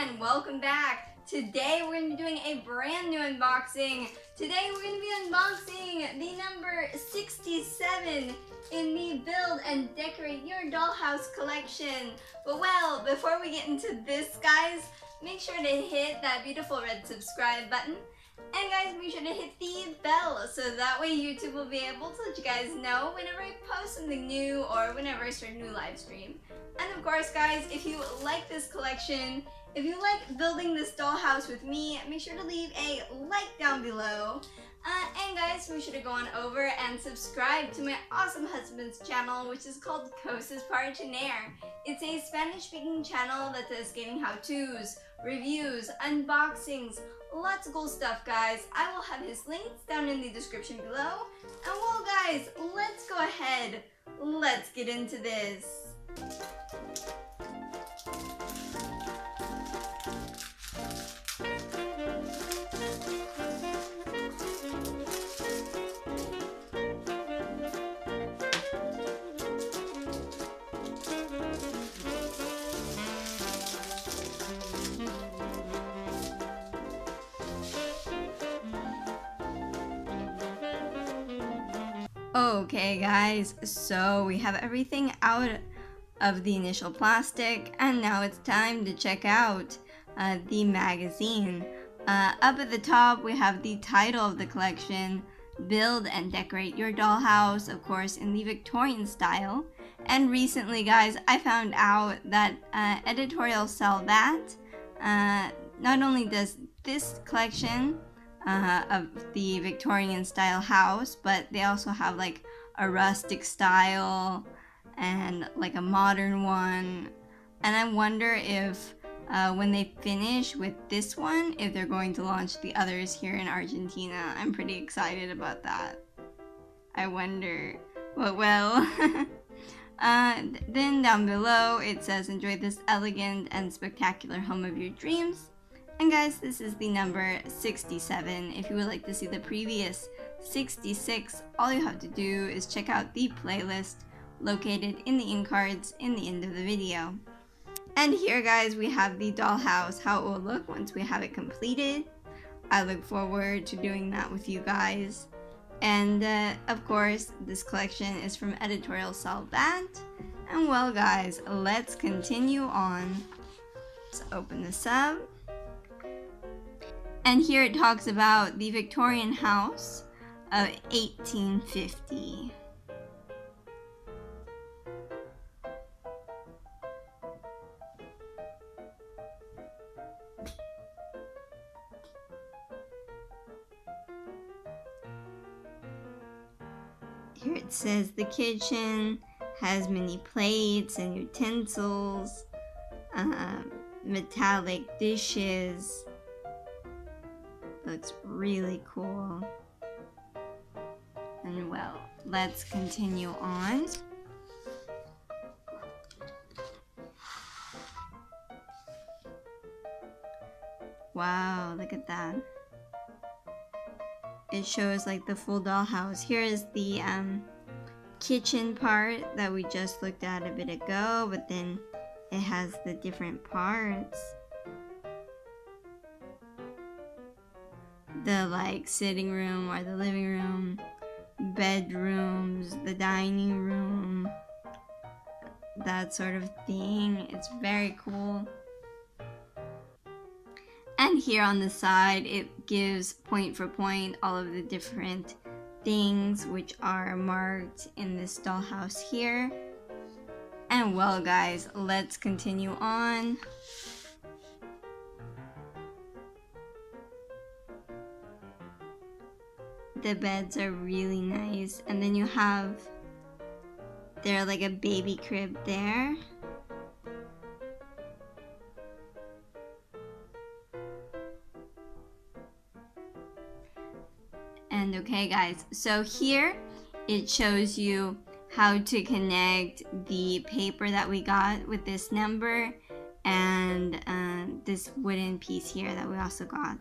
and welcome back. Today we're going to be doing a brand new unboxing. Today we're going to be unboxing the number 67 in the Build and Decorate Your Dollhouse collection. But well, before we get into this, guys, make sure to hit that beautiful red subscribe button. And guys, make sure to hit the bell so that way YouTube will be able to let you guys know whenever I post something new or whenever I start a new live stream. And of course, guys, if you like this collection, if you like building this dollhouse with me, make sure to leave a like down below. And guys, make sure to go on over and subscribe to my awesome husband's channel, which is called Cosas para Tener. It's a Spanish-speaking channel that does gaming how-tos, reviews, unboxings, lots of cool stuff, guys. I will have his links down in the description below. And well, guys, let's go ahead. Let's get into this. Okay guys, so we have everything out of the initial plastic and now it's time to check out the magazine. Up at the top we have the title of the collection, Build and Decorate Your Dollhouse, of course in the Victorian style. And recently, guys, I found out that editorial Salvat not only does this collection of the Victorian style house, but they also have like a rustic style and like a modern one. And I wonder if when they finish with this one, if they're going to launch the others here in Argentina. I'm pretty excited about that. I wonder. Well, then down below it says, enjoy this elegant and spectacular home of your dreams. And guys, this is the number 67. If you would like to see the previous 66, all you have to do is check out the playlist located in the end cards in the end of the video. And here, guys, we have the dollhouse, how it will look once we have it completed. I look forward to doing that with you guys. And of course, this collection is from editorial Salvat. And well, guys, let's continue on. Let's open this up. And here it talks about the Victorian house of 1850. Here it says the kitchen has many plates and utensils, metallic dishes. Looks really cool. And well, let's continue on. Wow, look at that. It shows like the full dollhouse. Here is the kitchen part that we just looked at a bit ago, but then it has the different parts. The like sitting room or the living room, bedrooms, the dining room, that sort of thing. It's very cool. And here on the side it gives point for point all of the different things which are marked in this dollhouse here. And well, guys, let's continue on. The beds are really nice, and then you have there like a baby crib there. And okay, guys, so here it shows you how to connect the paper that we got with this number and this wooden piece here that we also got.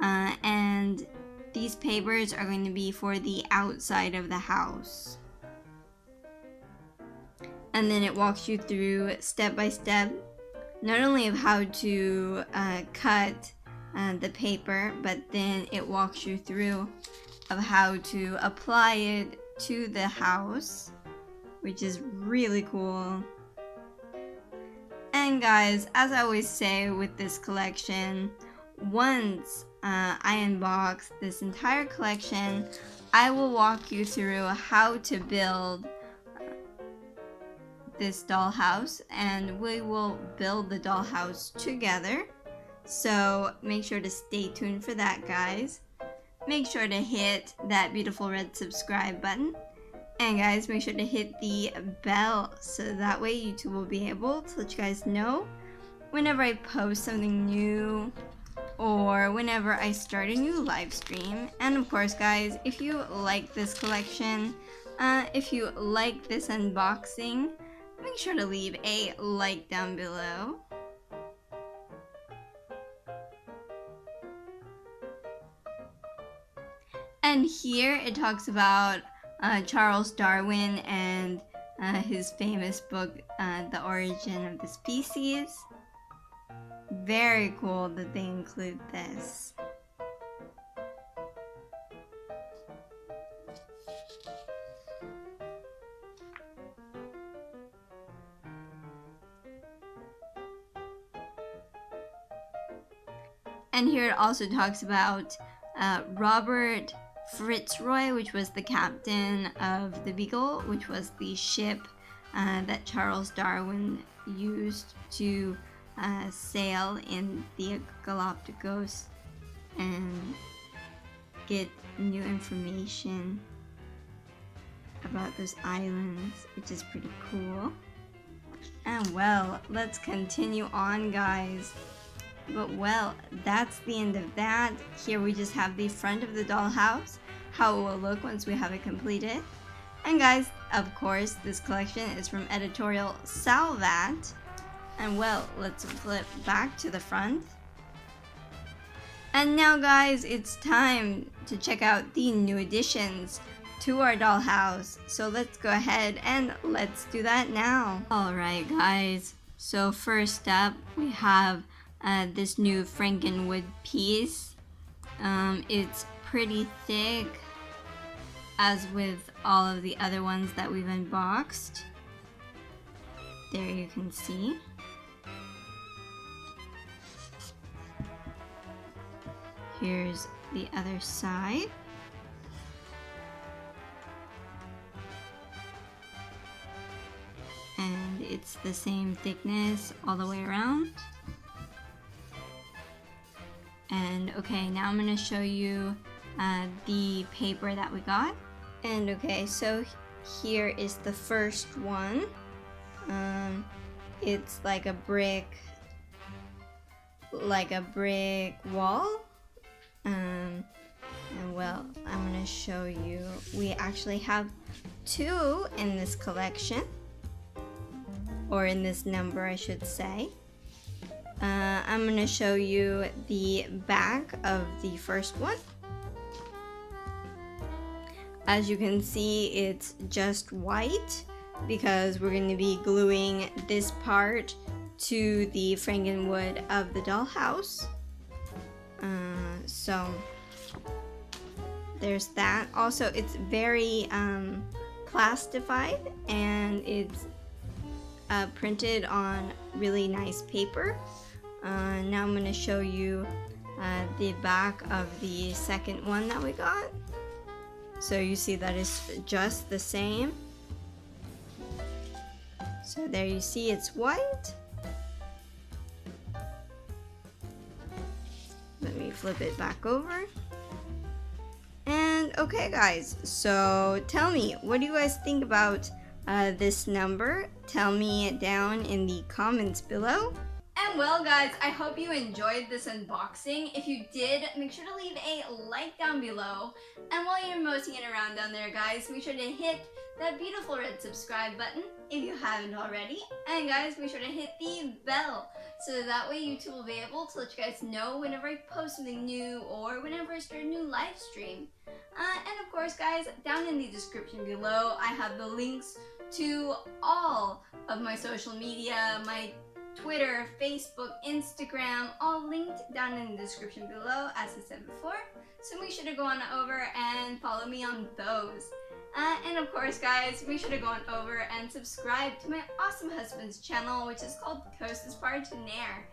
And these papers are going to be for the outside of the house. And then it walks you through step by step not only of how to cut the paper, but then it walks you through of how to apply it to the house, which is really cool. And guys, as I always say with this collection, once I unbox this entire collection, I will walk you through how to build this dollhouse, and we will build the dollhouse together. So make sure to stay tuned for that, guys. Make sure to hit that beautiful red subscribe button. And guys, make sure to hit the bell so that way YouTube will be able to let you guys know whenever I post something new or whenever I start a new live stream. And of course, guys, if you like this collection, if you like this unboxing, make sure to leave a like down below. And here it talks about Charles Darwin and his famous book, The Origin of the Species. Very cool that they include this. And here it also talks about Robert Fitzroy, which was the captain of the Beagle, which was the ship that Charles Darwin used to sail in the Galapagos and get new information about those islands, which is pretty cool. And well, let's continue on, guys. But well, that's the end of that. Here we just have the front of the dollhouse, how it will look once we have it completed. And guys, of course, this collection is from editorial Salvat. And well, let's flip back to the front. And now guys, it's time to check out the new additions to our dollhouse. So let's go ahead and let's do that now. Alright guys, so first up we have this new Frankenwood piece. It's pretty thick, as with all of the other ones that we've unboxed. There you can see. Here's the other side. And it's the same thickness all the way around. And okay, now I'm going to show you the paper that we got. And okay, so here is the first one. It's like a brick wall. And well, I'm going to show you. We actually have two in this collection, or in this number, I should say. I'm going to show you the back of the first one. As you can see, it's just white because we're going to be gluing this part to the Frankenwood of the dollhouse. So there's that. Also, it's very plastified, and it's printed on really nice paper. Now I'm going to show you the back of the second one that we got. So you see that it's just the same. So there you see it's white. Let me flip it back over. And okay guys, so tell me, what do you guys think about this number? Tell me down in the comments below. And well guys, I hope you enjoyed this unboxing. If you did, make sure to leave a like down below. And while you're moseying it around down there guys, make sure to hit that beautiful red subscribe button if you haven't already. And guys, make sure to hit the bell so that way YouTube will be able to let you guys know whenever I post something new or whenever I start a new live stream. And of course guys, down in the description below, I have the links to all of my social media, my Twitter, Facebook, Instagram, all linked down in the description below, as I said before. So make sure to go on over and follow me on those. And of course, guys, make sure to go on over and subscribe to my awesome husband's channel, which is called Cosas Partener.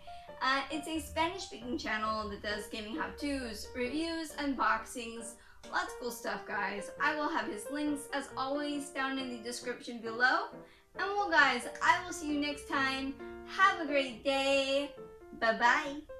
It's a Spanish-speaking channel that does gaming how-tos, reviews, unboxings, lots of cool stuff, guys. I will have his links, as always, down in the description below. And well, guys, I will see you next time. Have a great day. Bye-bye.